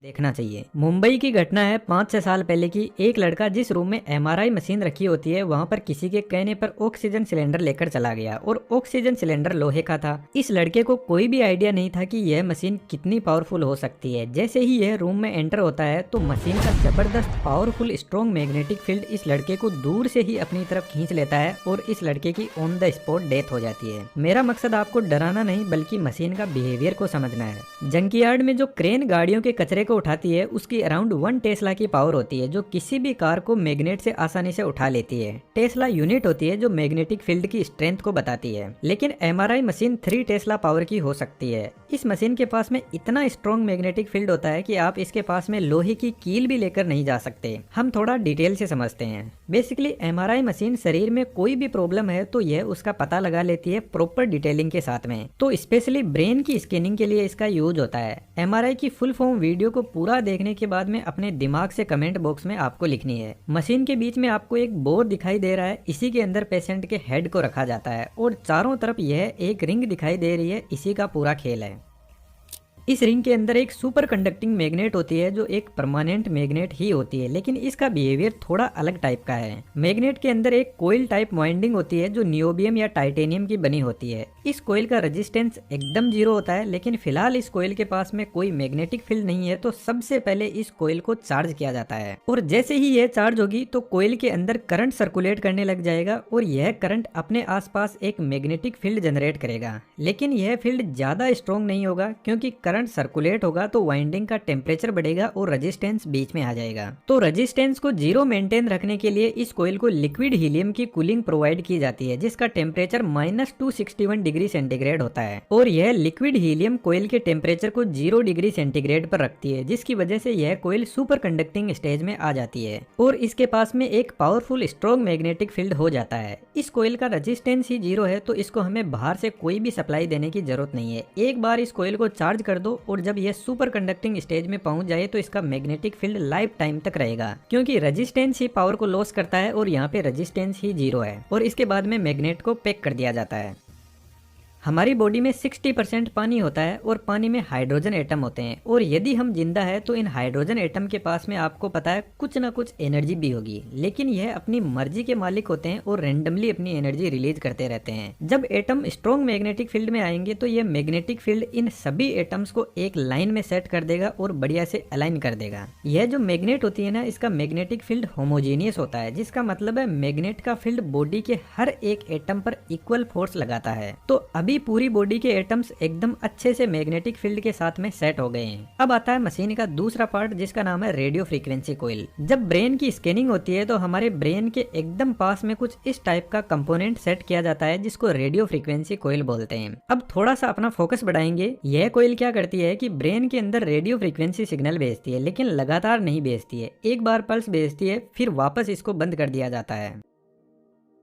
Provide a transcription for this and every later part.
देखना चाहिए। मुंबई की घटना है 5-6 साल पहले की। एक लड़का जिस रूम में एमआरआई मशीन रखी होती है वहां पर किसी के कहने पर ऑक्सीजन सिलेंडर लेकर चला गया और ऑक्सीजन सिलेंडर लोहे का था। इस लड़के को कोई भी आइडिया नहीं था कि यह मशीन कितनी पावरफुल हो सकती है। जैसे ही यह रूम में एंटर होता है तो मशीन का जबरदस्त पावरफुल स्ट्रॉन्ग मैग्नेटिक फील्ड इस लड़के को दूर से ही अपनी तरफ खींच लेता है और इस लड़के की ऑन द स्पॉट डेथ हो जाती है। मेरा मकसद आपको डराना नहीं बल्कि मशीन का बिहेवियर को समझना है। जंकयार्ड में जो क्रेन गाड़ियों के कचरे को उठाती है उसकी अराउंड 1 टेस्ला की पावर होती है जो किसी भी कार को मैग्नेट से आसानी से उठा लेती है। टेस्ला यूनिट होती है जो मैग्नेटिक फील्ड की स्ट्रेंथ को बताती है। लेकिन एमआरआई मशीन 3 टेस्ला पावर की हो सकती है। इस मशीन के पास में इतना स्ट्रॉन्ग मैग्नेटिक फील्ड होता है कि आप इसके पास में लोहे की कील भी लेकर नहीं जा सकते। हम थोड़ा डिटेल से समझते हैं। बेसिकली एमआरआई मशीन शरीर में कोई भी प्रॉब्लम है तो यह उसका पता लगा लेती है प्रॉपर डिटेलिंग के साथ में। तो स्पेशली ब्रेन की स्कैनिंग के लिए इसका यूज होता है। एमआरआई की फुल फॉर्म वीडियो को पूरा देखने के बाद में अपने दिमाग से कमेंट बॉक्स में आपको लिखनी है। मशीन के बीच में आपको एक बोर दिखाई दे रहा है, इसी के अंदर पेशेंट के हेड को रखा जाता है और चारों तरफ यह एक रिंग दिखाई दे रही है, इसी का पूरा खेल है। इस रिंग के अंदर एक सुपर कंडक्टिंग मैग्नेट होती है जो एक परमानेंट मैग्नेट ही होती है, लेकिन इसका बिहेवियर थोड़ा अलग टाइप का है। मैग्नेट के अंदर एक कोइल टाइप वाइंडिंग होती है जो नियोबियम या टाइटेनियम की बनी होती है। इस कोइल का रेजिस्टेंस एकदम 0 होता है, लेकिन फिलहाल इस कोइल के पास में कोई मैग्नेटिक फील्ड नहीं है तो सबसे पहले इस कोइल को चार्ज किया जाता है और जैसे ही यह चार्ज होगी तो कोइल के अंदर करंट सर्कुलेट करने लग जाएगा और यह करंट अपने आसपास एक मैग्नेटिक फील्ड जनरेट करेगा। लेकिन यह फील्ड ज्यादा स्ट्रॉन्ग नहीं होगा क्योंकि करंट सर्कुलेट होगा तो वाइंडिंग का टेम्परेचर बढ़ेगा और रेजिस्टेंस बीच में आ जाएगा। तो रेजिस्टेंस को 0 मेंटेन रखने के लिए इस कोइल को लिक्विड हीलियम की कूलिंग प्रोवाइड की जाती है जिसका टेम्परेचर -261 डिग्री सेंटीग्रेड होता है और यह लिक्विड हीलियम कोइल के टेम्परेचर को 0 डिग्री सेंटीग्रेड पर रखती है जिसकी वजह से यह कोइल सुपर कंडक्टिंग स्टेज में आ जाती है और इसके पास में एक पावरफुल स्ट्रॉन्ग मैग्नेटिक फील्ड हो जाता है। इस कोइल का रेजिस्टेंस ही 0 है तो इसको हमें बाहर से कोई भी सप्लाई देने की जरूरत नहीं है। एक बार इस कोइल को चार्ज कर दो और जब यह सुपर कंडक्टिंग स्टेज में पहुंच जाए तो इसका मैग्नेटिक फील्ड लाइफ टाइम तक रहेगा क्योंकि रेजिस्टेंस ही पावर को लॉस करता है और यहाँ पे रेजिस्टेंस ही 0 है और इसके बाद में मैग्नेट को पैक कर दिया जाता है। हमारी बॉडी में 60% पानी होता है और पानी में हाइड्रोजन एटम होते हैं और यदि हम जिंदा है तो इन हाइड्रोजन एटम के पास में आपको पता है कुछ ना कुछ एनर्जी भी होगी, लेकिन यह अपनी मर्जी के मालिक होते हैं और रेंडमली अपनी एनर्जी रिलीज करते रहते हैं। जब एटम स्ट्रॉन्ग मैग्नेटिक फील्ड में आएंगे तो यह मैग्नेटिक फील्ड इन सभी एटम्स को एक लाइन में सेट कर देगा और बढ़िया से अलाइन कर देगा। यह जो मैग्नेट होती है ना, इसका मैग्नेटिक फील्ड होमोजेनियस होता है जिसका मतलब है मैग्नेट का फील्ड बॉडी के हर एक एटम पर इक्वल फोर्स लगाता है। तो अभी पूरी बॉडी के एटम्स एकदम अच्छे से मैग्नेटिक फील्ड के साथ में सेट हो गए हैं। अब आता है मशीन का दूसरा पार्ट जिसका नाम है रेडियो फ्रीक्वेंसी कोइल। जब ब्रेन की स्कैनिंग होती है तो हमारे ब्रेन के एकदम पास में कुछ इस टाइप का कंपोनेंट सेट किया जाता है जिसको रेडियो फ्रीक्वेंसी कोइल बोलते हैं। अब थोड़ा सा अपना फोकस बढ़ाएंगे। यह कोइल क्या करती है कि ब्रेन के अंदर रेडियो फ्रीक्वेंसी सिग्नल भेजती है, लेकिन लगातार नहीं भेजती है। एक बार पल्स भेजती है फिर वापस इसको बंद कर दिया जाता है।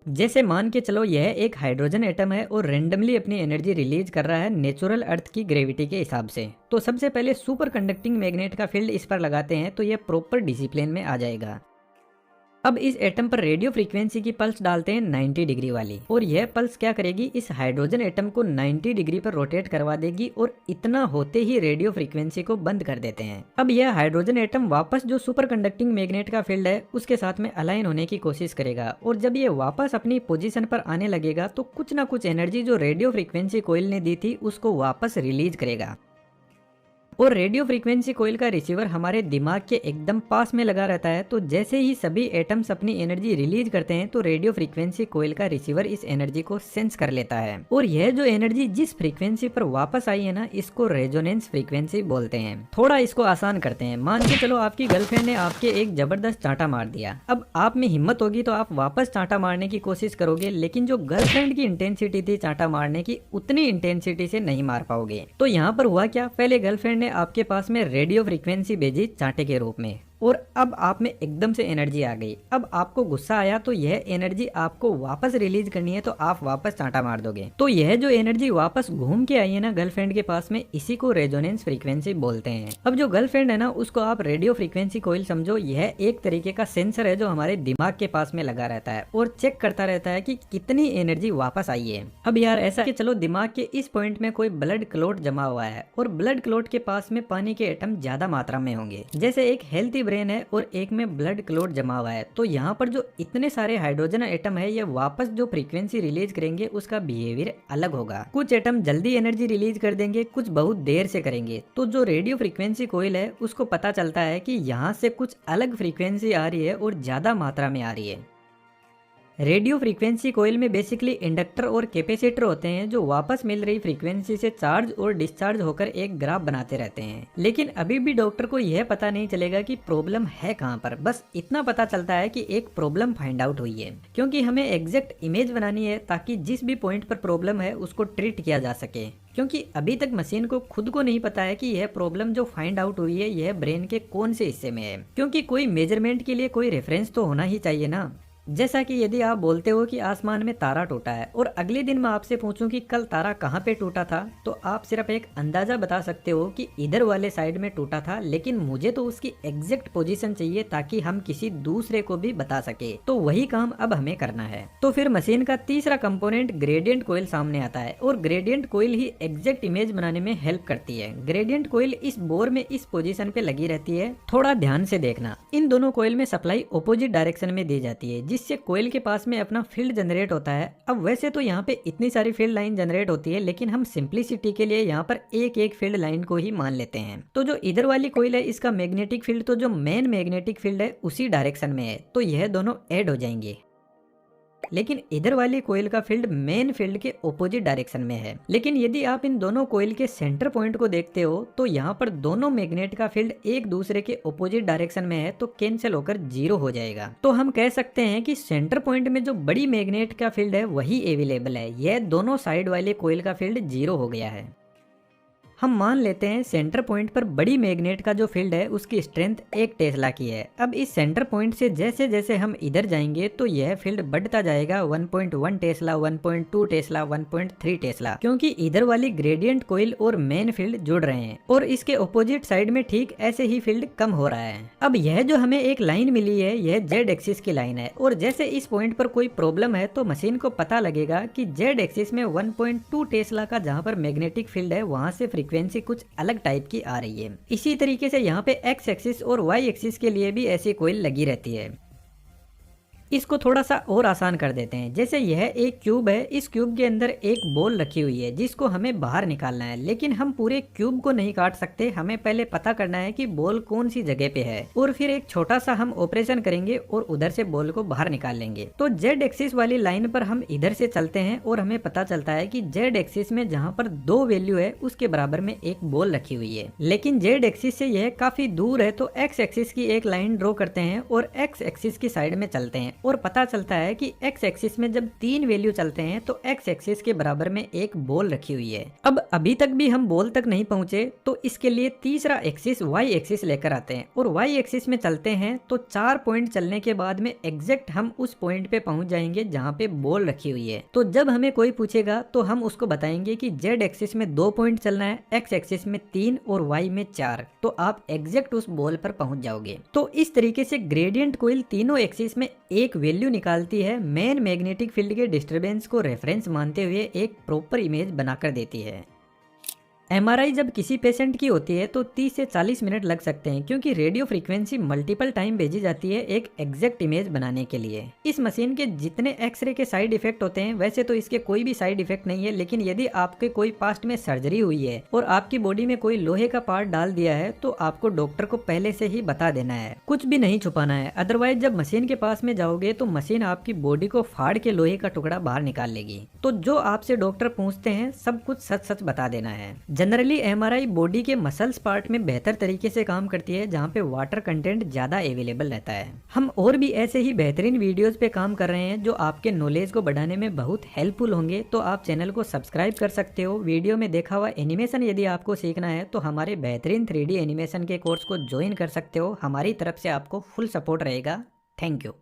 जैसे मान के चलो यह एक हाइड्रोजन एटम है और रेंडमली अपनी एनर्जी रिलीज कर रहा है नेचुरल अर्थ की ग्रेविटी के हिसाब से। तो सबसे पहले सुपर कंडक्टिंग मैग्नेट का फील्ड इस पर लगाते हैं तो यह प्रॉपर डिसिप्लिन में आ जाएगा। अब इस एटम पर रेडियो फ्रीक्वेंसी की पल्स डालते हैं 90 डिग्री वाली और यह पल्स क्या करेगी, इस हाइड्रोजन एटम को 90 डिग्री पर रोटेट करवा देगी और इतना होते ही रेडियो फ्रीक्वेंसी को बंद कर देते हैं। अब यह हाइड्रोजन एटम वापस जो सुपर कंडक्टिंग मैग्नेट का फील्ड है उसके साथ में अलाइन होने की कोशिश करेगा और जब ये वापस अपनी पोजीशन पर आने लगेगा तो कुछ ना कुछ एनर्जी जो रेडियो फ्रीक्वेंसी कोइल ने दी थी उसको वापस रिलीज करेगा। और रेडियो फ्रीक्वेंसी कोइल का रिसीवर हमारे दिमाग के एकदम पास में लगा रहता है, तो जैसे ही सभी एटम्स अपनी एनर्जी रिलीज करते हैं तो रेडियो फ्रीक्वेंसी कोइल का रिसीवर इस एनर्जी को सेंस कर लेता है और यह जो एनर्जी जिस फ्रीक्वेंसी पर वापस आई है ना, इसको रेजोनेंस फ्रीक्वेंसी बोलते हैं। थोड़ा इसको आसान करते हैं। मान के चलो आपकी गर्लफ्रेंड ने आपके एक जबरदस्त चांटा मार दिया। अब आप में हिम्मत होगी तो आप वापस चांटा मारने की कोशिश करोगे, लेकिन जो गर्लफ्रेंड की इंटेंसिटी थी चांटा मारने की उतनी इंटेंसिटी से नहीं मार पाओगे। तो यहाँ पर हुआ क्या, पहले गर्लफ्रेंड ने आपके पास में रेडियो फ्रीक्वेंसी भेजी चांटे के रूप में और अब आप में एकदम से एनर्जी आ गई। अब आपको गुस्सा आया तो यह एनर्जी आपको वापस रिलीज करनी है, तो आप वापस चांटा मार दोगे। तो यह जो एनर्जी वापस घूम के आई है ना गर्लफ्रेंड के पास में, इसी को रेजोनेंस फ्रीक्वेंसी बोलते हैं। अब जो गर्लफ्रेंड है ना उसको आप रेडियो फ्रीक्वेंसी कोइल समझो। यह एक तरीके का सेंसर है जो हमारे दिमाग के पास में लगा रहता है और चेक करता रहता है कि कितनी एनर्जी वापस आई है। अब यार ऐसा कि चलो दिमाग के इस पॉइंट में कोई ब्लड क्लॉट जमा हुआ है और ब्लड क्लॉट के पास में पानी के एटम ज्यादा मात्रा में होंगे। जैसे एक हेल्थी ब्रेन है और एक में ब्लड क्लॉट जमा हुआ है, तो यहाँ पर जो इतने सारे हाइड्रोजन एटम है ये वापस जो फ्रीक्वेंसी रिलीज करेंगे उसका बिहेवियर अलग होगा। कुछ एटम जल्दी एनर्जी रिलीज कर देंगे, कुछ बहुत देर से करेंगे। तो जो रेडियो फ्रीक्वेंसी कोइल है उसको पता चलता है कि यहाँ से कुछ अलग फ्रीक्वेंसी आ रही है और ज्यादा मात्रा में आ रही है। रेडियो फ्रीक्वेंसी कोइल में बेसिकली इंडक्टर और कैपेसिटर होते हैं जो वापस मिल रही फ्रीक्वेंसी से चार्ज और डिस्चार्ज होकर एक ग्राफ बनाते रहते हैं। लेकिन अभी भी डॉक्टर को यह पता नहीं चलेगा कि प्रॉब्लम है कहाँ पर। बस इतना पता चलता है कि एक प्रॉब्लम फाइंड आउट हुई है, क्योंकि हमें एग्जैक्ट इमेज बनानी है ताकि जिस भी पॉइंट पर प्रॉब्लम है उसको ट्रीट किया जा सके। क्योंकि अभी तक मशीन को खुद को नहीं पता है कि यह प्रॉब्लम जो फाइंड आउट हुई है यह ब्रेन के कौन से हिस्से में है, क्योंकि कोई मेजरमेंट के लिए कोई रेफरेंस तो होना ही चाहिए ना। जैसा कि यदि आप बोलते हो कि आसमान में तारा टूटा है और अगले दिन मैं आपसे पूछूं कि कल तारा कहाँ पे टूटा था, तो आप सिर्फ एक अंदाजा बता सकते हो कि इधर वाले साइड में टूटा था, लेकिन मुझे तो उसकी एग्जैक्ट पोजीशन चाहिए ताकि हम किसी दूसरे को भी बता सके। तो वही काम अब हमें करना है। तो फिर मशीन का तीसरा कंपोनेंट ग्रेडियंट कोइल सामने आता है और ग्रेडियंट कोइल ही एग्जैक्ट इमेज बनाने में हेल्प करती है। ग्रेडियंट कोइल इस बोर में इस पोजीशन पे लगी रहती है। थोड़ा ध्यान से देखना, इन दोनों कोइल में सप्लाई ऑपोजिट डायरेक्शन में दी जाती है जिससे कोइल के पास में अपना फील्ड जनरेट होता है। अब वैसे तो यहाँ पे इतनी सारी फील्ड लाइन जनरेट होती है, लेकिन हम सिंपलिसिटी के लिए यहाँ पर एक एक फील्ड लाइन को ही मान लेते हैं। तो जो इधर वाली कोइल है इसका मैग्नेटिक फील्ड तो जो मेन मैग्नेटिक फील्ड है उसी डायरेक्शन में है, तो यह दोनों ऐड हो जाएंगे। लेकिन इधर वाली कोइल का फील्ड मेन फील्ड के ऑपोजिट डायरेक्शन में है। लेकिन यदि आप इन दोनों कोइल के सेंटर पॉइंट को देखते हो तो यहाँ पर दोनों मैग्नेट का फील्ड एक दूसरे के ऑपोजिट डायरेक्शन में है, तो कैंसिल होकर 0 हो जाएगा। तो हम कह सकते हैं कि सेंटर पॉइंट में जो बड़ी मैग्नेट का फील्ड है वही अवेलेबल है। यह दोनों साइड वाले कोइल का फील्ड 0 हो गया है। हम मान लेते हैं सेंटर पॉइंट पर बड़ी मैग्नेट का जो फील्ड है उसकी स्ट्रेंथ 1 टेस्ला की है। अब इस सेंटर पॉइंट से जैसे जैसे हम इधर जाएंगे तो यह फील्ड बढ़ता जाएगा 1.1 टेस्ला, 1.2 टेस्ला, 1.3 टेस्ला, क्योंकि इधर वाली ग्रेडियंट कोइल और मेन फील्ड जुड़ रहे हैं और इसके ऑपोजिट साइड में ठीक ऐसे ही फील्ड कम हो रहा है। अब यह जो हमें एक लाइन मिली है यह जेड एक्सिस की लाइन है और जैसे इस पॉइंट पर कोई प्रॉब्लम है तो मशीन को पता लगेगा कि जेड एक्सिस में 1.2 टेस्ला का जहाँ पर मैग्नेटिक फील्ड है वहां से फ्रीक्वेंसी कुछ अलग टाइप की आ रही है। इसी तरीके से यहाँ पे एक्स एक्सिस और वाई एक्सिस के लिए भी ऐसी कोइल लगी रहती है। इसको थोड़ा सा और आसान कर देते हैं। जैसे यह एक क्यूब है, इस क्यूब के अंदर एक बॉल रखी हुई है जिसको हमें बाहर निकालना है, लेकिन हम पूरे क्यूब को नहीं काट सकते। हमें पहले पता करना है कि बॉल कौन सी जगह पे है और फिर एक छोटा सा हम ऑपरेशन करेंगे और उधर से बॉल को बाहर निकाल लेंगे। तो जेड एक्सिस वाली लाइन पर हम इधर से चलते हैं और हमें पता चलता है कि जेड एक्सिस में जहाँ पर 2 वैल्यू है उसके बराबर में एक बॉल रखी हुई है, लेकिन जेड एक्सिस से यह काफी दूर है। तो एक्स एक्सिस की एक लाइन ड्रॉ करते हैं और एक्स एक्सिस की साइड में चलते हैं और पता चलता है कि एक्स एक्सिस में जब 3 वैल्यू चलते हैं तो एक्स एक्सिस के बराबर में एक बॉल रखी हुई है। अब अभी तक भी हम बॉल तक नहीं पहुंचे तो इसके लिए तीसरा एक्सिस वाई एक्सिस लेकर आते हैं और वाई एक्सिस में चलते हैं तो 4 पॉइंट चलने के बाद में एग्जैक्ट हम उस पॉइंट पे पहुंच जाएंगे जहाँ पे बॉल रखी हुई है। तो जब हमें कोई पूछेगा तो हम उसको बताएंगे कि जेड एक्सिस में 2 पॉइंट चलना है, एक्स एक्सिस में 3 और वाई में 4, तो आप एग्जैक्ट उस बॉल पर पहुंच जाओगे। तो इस तरीके से ग्रेडियंट कोइल तीनों एक्सिस में एक वैल्यू निकालती है, मेन मैग्नेटिक फील्ड के डिस्टरबेंस को रेफरेंस मानते हुए एक प्रॉपर इमेज बनाकर देती है। एमआरआई जब किसी पेशेंट की होती है तो 30 से 40 मिनट लग सकते हैं, क्योंकि रेडियो फ्रीक्वेंसी मल्टीपल टाइम भेजी जाती है एक एग्जैक्ट इमेज बनाने के लिए। इस मशीन के जितने एक्सरे के साइड इफेक्ट होते हैं वैसे तो इसके कोई भी साइड इफेक्ट नहीं है, लेकिन यदि आपके कोई पास्ट में सर्जरी हुई है और आपकी बॉडी में कोई लोहे का पार्ट डाल दिया है तो आपको डॉक्टर को पहले से ही बता देना है, कुछ भी नहीं छुपाना है। अदरवाइज जब मशीन के पास में जाओगे तो मशीन आपकी बॉडी को फाड़ के लोहे का टुकड़ा बाहर निकाल लेगी। तो जो आपसे डॉक्टर पूछते हैं सब कुछ सच सच बता देना है। जनरली एमआरआई बॉडी के मसल्स पार्ट में बेहतर तरीके से काम करती है, जहाँ पे वाटर कंटेंट ज़्यादा अवेलेबल रहता है। हम और भी ऐसे ही बेहतरीन वीडियोस पे काम कर रहे हैं जो आपके नॉलेज को बढ़ाने में बहुत हेल्पफुल होंगे, तो आप चैनल को सब्सक्राइब कर सकते हो। वीडियो में देखा हुआ एनिमेशन यदि आपको सीखना है तो हमारे बेहतरीन 3D एनिमेशन के कोर्स को ज्वाइन कर सकते हो। हमारी तरफ से आपको फुल सपोर्ट रहेगा। Thank you.